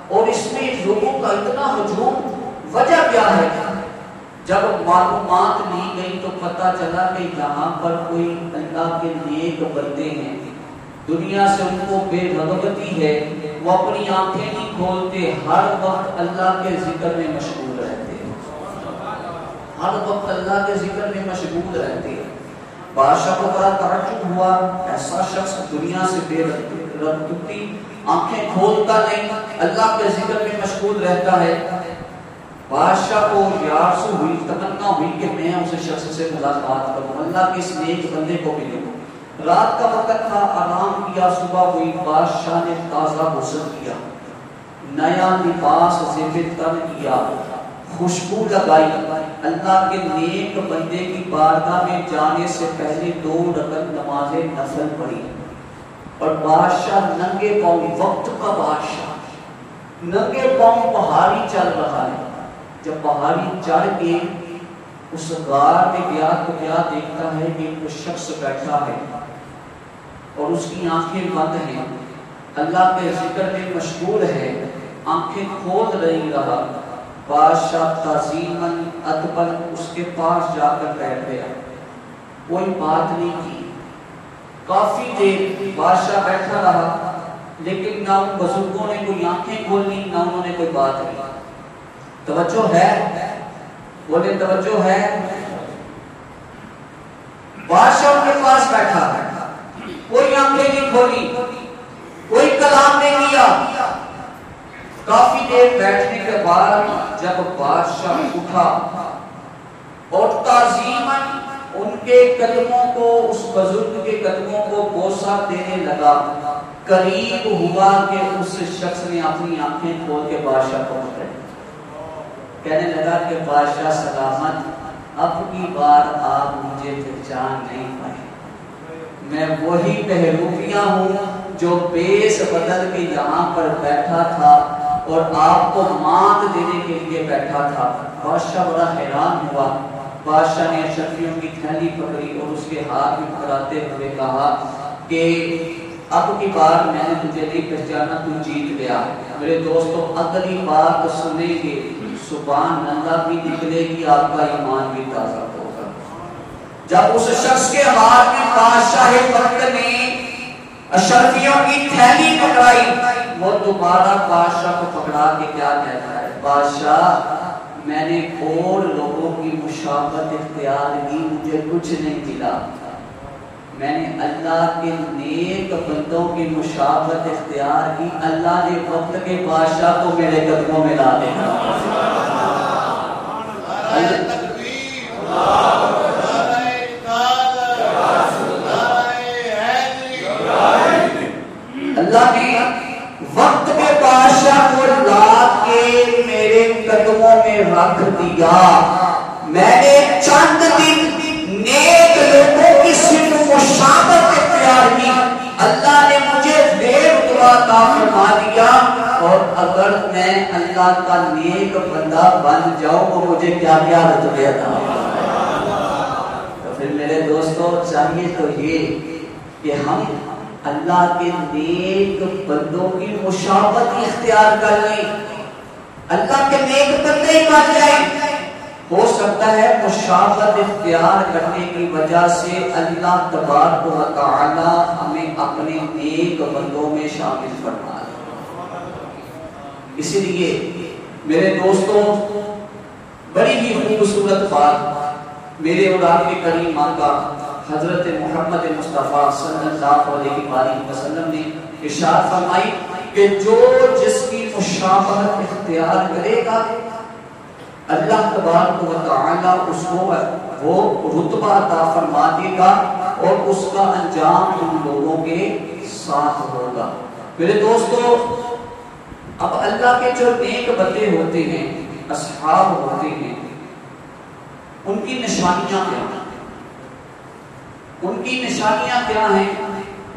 اور اس میں لوگوں کا اتنا ہجوم، وجہ کیا ہے؟ جب معلومات لی گئی تو پتہ چلا کہ یہاں پر کوئی اللہ کے نیک بندے ہیں، دنیا سے ان کو بے رغبتی ہے، وہ اپنی آنکھیں نہیں کھولتے، ہر وقت اللہ کے ذکر میں مشغول رہتے ہیں، ہر وقت اللہ کے ذکر میں مشغول رہتے ہیں۔ بادشاہ کو بڑا تعجب ہوا، ایسا شخص دنیا سے بے رغبتی، آنکھیں کھولتا نہیں، اللہ کے ذکر میں مشغول رہتا ہے۔ بادشاہ کو یارسو ہوئی، تمنا ہوئی کہ میں اس شخص سے ملاقات کروں، اللہ کے اس نیک بندے کو ملوں۔ رات کا وقت تھا، آرام کیا، صبح ہوئی، بادشاہ نے تازہ غسل کیا، نیا لباس زیب تن کیا، خوشبو لگائی، اللہ کے نیک بندے کی بارگاہ میں جانے سے پہلے 2 رکعت نماز نفل پڑھی، اور بادشاہ ننگے پاؤں، وقت کا بادشاہ ننگے پاؤں پہاڑی چل رہا ہے۔ جب پہاڑی چڑھ کے اس غار میں گیا تو کیا دیکھتا ہے کہ ایک شخص بیٹھا ہے اور اس کی آنکھیں بند ہیں، اللہ کے ذکر میں مشغول ہے، آنکھیں کھول نہیں رہا۔ بادشاہ تعظیماً ادباً اس کے پاس جا کر بیٹھ گیا، کوئی بات نہیں کی۔ کافی دیر بادشاہ بیٹھا رہا، لیکن نہ ان بزرگوں نے کوئی آنکھیں کھولی، نہ انہوں نے کوئی بات کی۔ توجہ ہے؟ بولے توجہ ہے؟ بادشاہ ان کے پاس بیٹھا ہے، کوئی آنکھیں نہیں کھولی، کوئی کلام نہیں کیا۔ کافی دیر بیٹھنے کے بعد جب بادشاہ اٹھا اور تعظیماً ان کے قدموں کو، اس بزرگ کے قدموں کو بوسہ دینے لگا، قریب ہوا کہ اس شخص نے اپنی آنکھیں کھول کے بادشاہ کو پکڑا، کہنے لگا کہ بادشاہ سلامت، اب کی بار آپ مجھے پہچان نہیں پائے، میں وہی بہروپیہ ہوں جو بیس بدل کے یہاں پر بیٹھا تھا اور آپ کو مات دینے کے لیے بیٹھا تھا۔ بادشاہ بڑا حیران ہوا۔ بادشاہ نے اشرفیوں کی تھیلی پکڑی اور اس کے ہاتھ میں پکڑاتے ہوئے کہا کہ اب کی بار میں نے تجھے نہیں پہچانا، تو جیت گیا۔ میرے دوستو اگلی بار تو سنیں گے سبحان اللہ بھی نکلے گی، آپ کا ایمان بھی تازہ ہوگا۔ جب اس شخص کے ہاتھ میں بادشاہ وقت نے اشرفیوں کی تھیلی پکڑائی، وہ دوبارہ بادشاہ کو پکڑا کے کیا کہتا ہے، بادشاہ میں نے اور لوگوں کی مشابہت اختیار کی، مجھے کچھ نہیں ملا، میں نے اللہ کے نیک بندوں کی مشابہت اختیار کی، اللہ نے وقت کے بادشاہ کو میرے قدموں میں لا دیا۔ اللہ نے وقت کے بادشاہ کو لا کے میرے قدموں میں رکھ دیا۔ میں نے چند دن نیک لوگوں کی صرف مشابہت اختیار کی، اللہ نے مجھے رتبہ عطا فرما دیا، اور اگر میں اللہ کا نیک بندہ بن جاؤں وہ مجھے کیا کیا رتبے عطا فرمائے۔ تو پھر میرے دوستو چاہیے تو یہ کہ ہم اللہ کے نیک بندوں کی مشابہت اختیار کر لیں، اللہ کے نیک بندے بن جائیں۔ ہو سکتا ہے مشابہت اختیار کرنے کی وجہ سے اللہ تبارک و تعالی ہمیں اپنے نیک بندوں میں شامل فرما لے۔ اسی لیے میرے دوستوں بڑی ہی خوبصورت بات میرے اور آپ کے کریم آقا حضرت محمد مصطفیٰ صلی اللہ علیہ وسلم نے ارشاد فرمائی کہ جو جس کی مشابہت اختیار کرے گا اللہ تبارک و تعالی اس کو وہ رتبہ عطا فرما دے گا، اور اس کا انجام ان لوگوں کے ساتھ ہوگا۔ میرے دوستو اب اللہ کے جو نیک بندے ہوتے ہیں، اصحاب ہوتے ہیں، ان کی نشانیاں کیا ہیں؟ ان کی نشانیاں کیا ہیں؟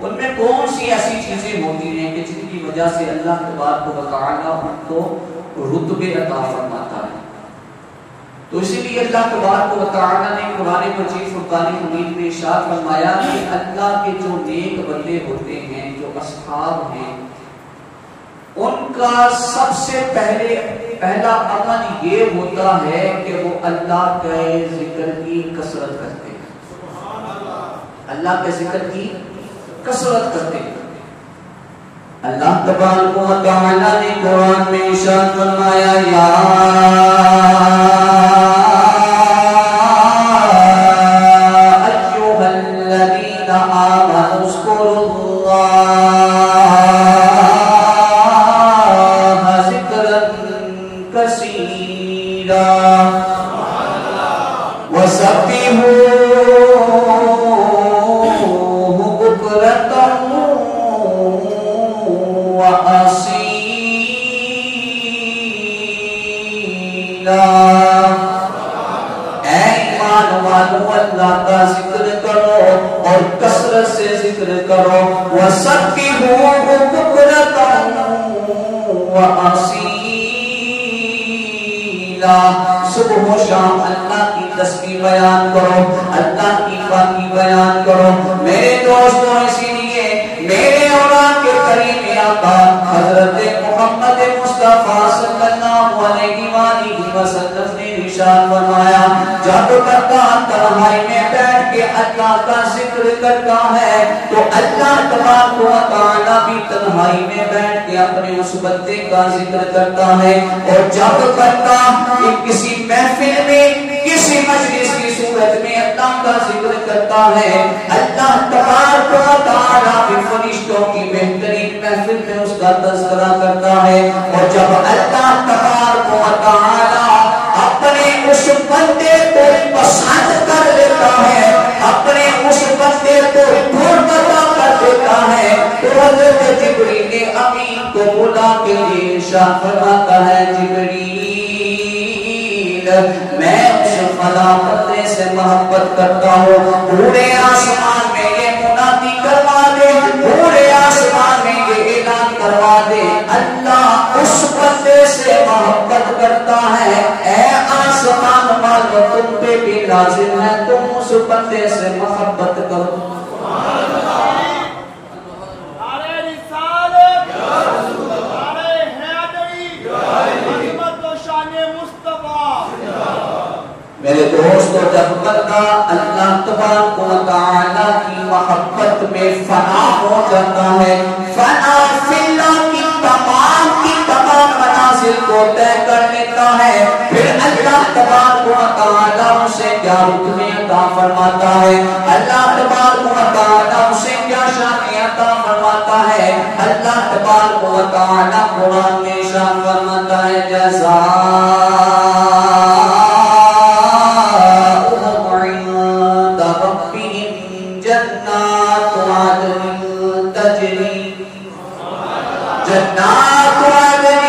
ان میں کون سی ایسی چیزیں ہوتی ہیں کہ جن کی وجہ سے اللہ تبارک و تعالی ان کو رتبے عطا فرماتا ہے؟ تو اسی لیے اللہ تبارک و تعالی نے قرآن مجید فرقان حمید میں ارشاد فرمایا کہ اللہ کے جو نیک بندے ہوتے ہیں، جو اصحاب ہیں، ان کا سب سے پہلا عمل یہ ہوتا ہے کہ وہ اللہ کے ذکر کی کثرت کرتے ہیں، اللہ کے ذکر کی کثرت کرتے ہیں۔ اللہ تبارک و تعالی نے قرآن میں ارشاد فرمایا یا اللہ کا ذکر کرو اور کثرت سے ذکر کرو، وَسَبِّحُوهُ بُكْرَةً وَأَصِيلًا، صبح و شام اللہ کی تسبیح بیان کرو، اللہ کی پاکی بیان کرو۔ میرے دوستوں اسی لیے میرے اور آپ کے قریب آقا حضرت محمد مصطفیٰ صلی اللہ علیہ وآلہ وسلم نے ارشاد فرمایا جب بندہ تنہائی میں بیٹھ کے اللہ کا ذکر کرتا ہے تو اللہ تبارک و تعالی بھی تنہائی میں بیٹھ کے اپنے اس بندے کا ذکر کرتا ہے، اور جب بندہ کسی محفل میں کسی مجلس کی صورت میں اللہ کا ذکر کرتا ہے، اللہ تبارک و تعالی بھی فرشتوں کی بہترین محفل میں اس کا تذکرہ کرتا ہے، اور جب اللہ تبارک و تعالی اپنے اس بندے کو پسند کر لیتا ہے، اپنے اس بندے کو مرتضی کر دیتا ہے، تو حضرت جبریل امین کو بلا کے یہ ارشاد فرماتا ہے جبریل میں اس فلاں بندے سے محبت کرتا ہوں، پورے آسمان میں یہ منادی کروا دے، پورے آسمان میں یہ اعلان کروا دے اللہ اس بندے سے محبت کرتا ہے، اے آسمان والو تم پہ بھی لازم ہے تم اس بندے سے محبت کرو۔ دوستو جب بندہ اللہ تبارک و تعالی کی محبت میں فنا ہو جاتا ہے، فنا فی اللہ کی تمام منازل کو طے کر لیتا ہے، پھر اللہ تبارک و تعالی اسے کیا رتبے عطا فرماتا ہے، اللہ تبارک و تعالی اسے کیا شان عطا فرماتا ہے، اللہ تبارک و تعالی قرآن میں ارشاد فرماتا ہے جنات عدن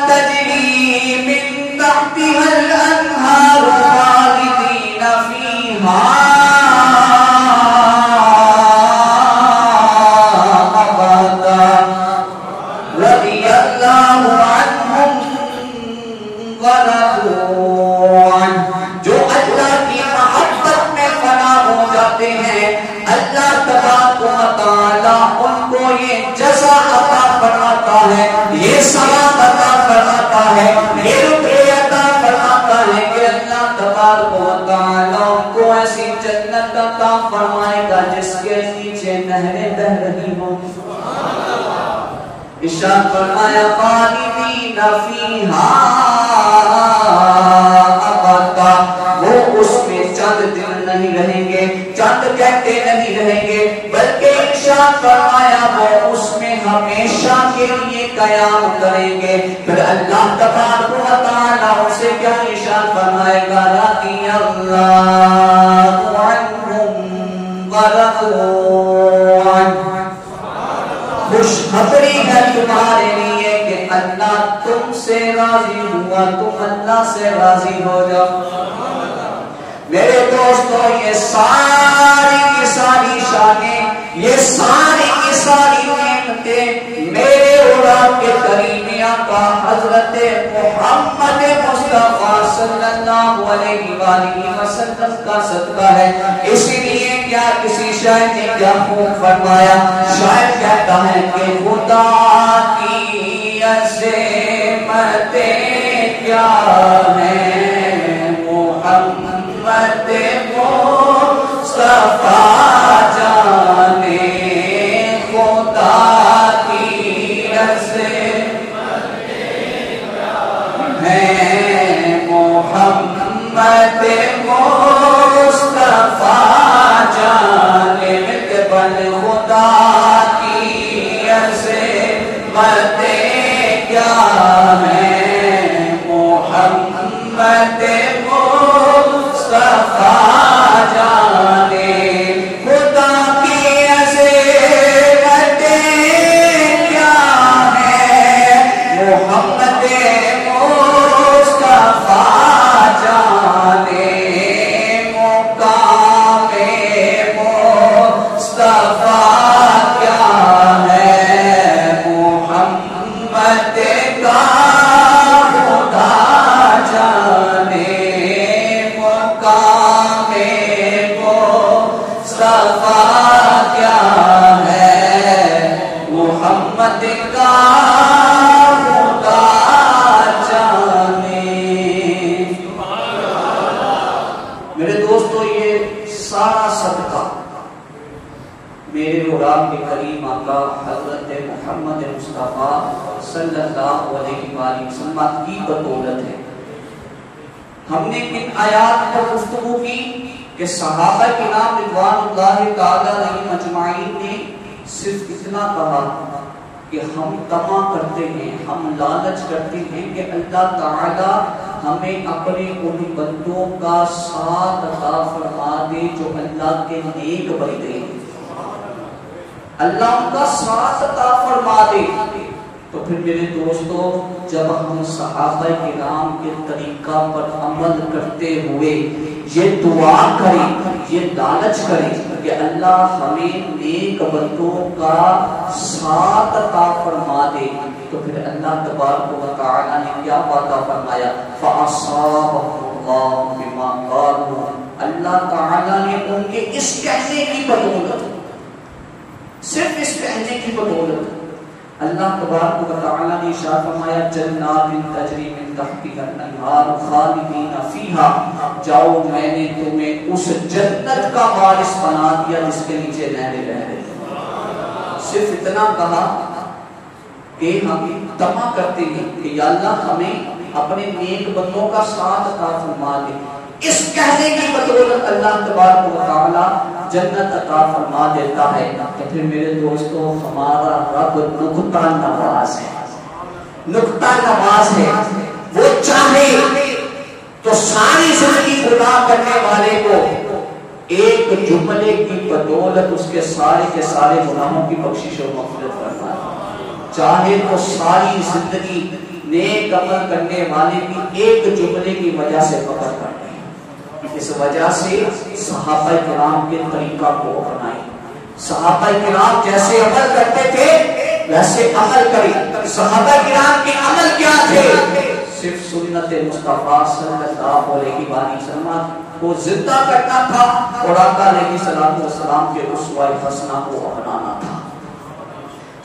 تجری من تحتها الانہار خالدین فیہا ابدا رضی اللہ عنہم ورضوا عنہ، جو اللہ کی محبت میں فنا ہو جاتے ہیں اللہ تبارک و تعالی ان کو یہ جزا عطا فرماتا ہے، یہ ثواب عطا فرماتا ہے، یہ رتبے عطا فرماتا ہے کہ اللہ تبارک و تعالی ان کو ایسی جنت عطا فرمائے گا جس کے نیچے نہریں بہ رہی ہوں۔ ارشاد فرمایا خالدین فیہا ابدا، وہ اس میں چند دن نہیں رہیں گے، چند گھنٹے نہیں رہیں گے، بلکہ ارشاد فرمایا وہ اس میں ہمیشہ کے لیے قیام کریں گے۔ پھر اللہ تبارک و تعالی سے کیا ارشاد فرمائے گا رضی اللہ عنہم ورضوا عنہ، خوشخبری ہے تمہارے لیے کہ اللہ تم سے راضی ہوا، تم اللہ سے راضی ہو جاؤ۔ میرے دوستو یہ ساری کی ساری شانیں، یہ ساری کی ساری نعمتیں میرے اور آپ کے کریم آقا حضرت محمد مصطفیٰ صلی اللہ علیہ وآلہ وسلم کا صدقہ ہے۔ اسی لیے کیا کسی شاعر نے کیا خوب فرمایا، شاعر کہتا ہے کہ خدا کی عظمتیں کیا ہیں محمد مصطفیٰ جانے، خدا کی عظمتیں کیا ہیں محمد مصطفیٰ جانے، بل خدا کی عظمتیں کیا ہیں محمد مصطفیٰ جانے، خدا کی عظمتیں کیا ہیں محمد مصطفیٰ جانے، مقام مصطفیٰ کیا ہے محمد کا خدا جانے، مقام مصطفیٰ کیا ہے محمد کا خدا جانے۔ میرے دوستو یہ سارا صدقہ میرے اور آپ کے کریم آقا حضرت محمد مصطفیٰ صلی اللہ علیہ وآلہ وسلم کی بدولت ہے۔ ہم نے کن آیات پر گفتگو کی کہ صحابہ کرام رضوان اللہ تعالی علیہم اجمعین نے صرف اتنا کہا کہ ہم طمع کرتے ہیں، ہم لالچ کرتے ہیں کہ اللہ تعالی ہمیں اپنے ان بندوں کا ساتھ عطا فرما دے جو اللہ کے نیک بندے ہیں، اللہ ان کا ساتھ عطا فرما دے۔ تو پھر میرے دوستو جب ہم صحابہ کرام کے طریقہ پر عمل کرتے ہوئے یہ دعا کریں، یہ لالچ کریں کہ اللہ ہمیں نیک بندوں کا ساتھ عطا فرما دے، تو پھر اللہ تبارک و تعالی نے کیا وعدہ فرمایا، فَأَصَابَهُمُ اللَّهُ بِمَا قَالُوا، اللہ تعالی نے ان کے اس کہنے کی بدولت، صرف اس کہنے کی بدولت اللہ تبارک و تعالی نے ارشاد فرمایا جنات تجری من تحتها الانہار خالدین فیہا، جاؤ میں نے تمہیں اس جنت کا وارث بنا دیا جس کے نیچے نہریں بہ رہی ہیں۔ صرف اتنا کہا کہ ہم طمع کرتے ہیں کہ یا اللہ ہمیں اپنے نیک بندوں کا ساتھ عطا فرما دے، اس کہنے کی بدولت اللہ تبارک و تعالی جنت عطا فرما دیتا ہے۔ تو پھر میرے دوستو ہمارا رب نکتہ نواز ہے، نکتہ نواز ہے، وہ چاہے تو ساری زندگی گناہ کرنے والے کو ایک جملے کی بدولت اس کے سارے گناہوں کی بخشش و مغفرت فرمائے، چاہے تو ساری زندگی نیک عمل کرنے والے کی ایک جملے کی وجہ سے پکڑ کر دے۔ اس وجہ سے صحابہ کرام کے طریقہ کو اپنائیں، صحابہ کرام جیسے عمل کرتے تھے ویسے عمل کریں۔ صحابہ کرام کے عمل کیا تھے؟ صرف سنت مصطفیٰ صلی اللہ علیہ وسلم کو زندہ کرنا تھا اور آقا علیہ السلام کے اسوہ حسنہ کو اپنانا تھا۔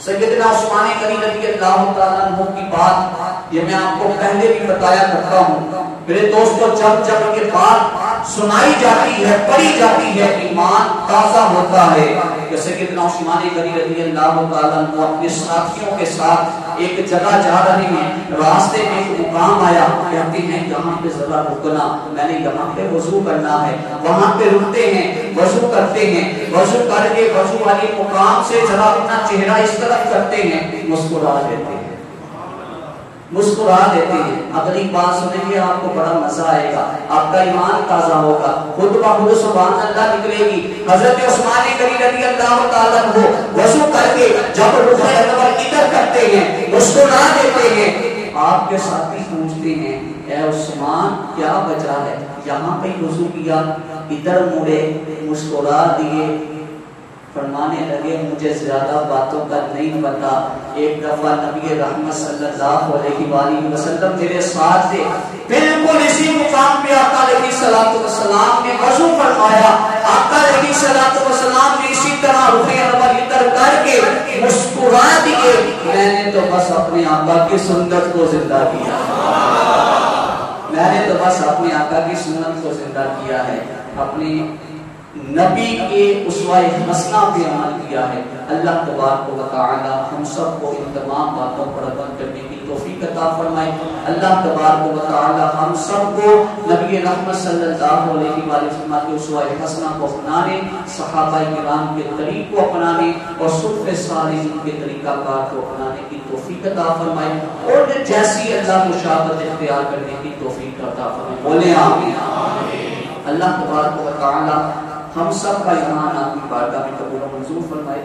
سیدنا عثمان غنی رضی اللہ تعالیٰ عنہ کی بات یہ میں آپ کو پہلے بھی بتایا کرتا ہوں میرے دوستو، جب یہ بات سنائی جاتی ہے، پڑھی جاتی ہے، ایمان تازہ ہوتا ہے۔ کہ سیدنا عثمان غنی رضی اللہ تعالیٰ عنہ اپنے ساتھیوں کے ساتھ ایک جگہ جا رہے ہیں، راستے میں ایک مقام آیا، کہتے ہیں یہاں پہ ذرا رکنا، میں نے یہاں پہ وضو کرنا ہے۔ وہاں پہ رکتے ہیں، وضو کرتے ہیں، وضو کر کے وضو والی مقام سے ذرا اپنا چہرہ اس طرف کرتے ہیں، مسکرا دیتے ہیں، مسکرا دیتے ہیں۔ اگلی بات سنیں گے آپ کو بڑا مزہ آئے گا، آپ کا ایمان تازہ ہوگا، خود بخود سبحان اللہ نکلے گی۔ حضرت عثمان غنی رضی اللہ تعالیٰ عنہ وضو کر کے جب رخ انور ادھر کرتے ہیں، مسکرا دیتے ہیں، آپ کے ساتھی پوچھتے ہیں اے عثمان کیا وجہ ہے، یہاں پہ وضو کیا، ادھر مڑے، مسکرا دیے۔ فرمانے لگے مجھے زیادہ باتوں کا نہیں پتا، ایک دفعہ نبی رحمت صلی اللہ علیہ وآلہ وسلم میرے ساتھ تھے، بالکل اسی مقام پہ آقا علیہ السلام نے وضو فرمایا، آقا علیہ السلام نے اسی طرح رخ انور ادھر کر کے مسکرا دیے۔ میں نے تو بس اپنے آقا کی سنت کو زندہ کیا، میں نے تو بس اپنے آقا کی سنت کو زندہ کیا ہے، اپنے نبی کے اسوہ حسنہ پہ عمل کیا ہے۔ اللہ تبارک و تعالی ہم سب کو ان تمام باتوں پر عمل کرنے کی توفیق عطا فرمائے۔ اللہ تبارک و تعالی ہم سب کو نبی رحمت صلی اللہ علیہ وسلم کے اسوہ حسنہ کو اپنانے، صحابہ کرام کے طریق کو اپنانے اور سلف صالحین کے طریقہ کار کو اپنانے کی توفیق عطا فرمائے، اور جیسی اللہ مشابہت اختیار کرنے کی توفیق عطا فرمائے، بولے آمین۔ اللہ تبارک و تعالی ہم سب کا ایمان آپ کی بارگاہ میں قبول و منظور فرمائے۔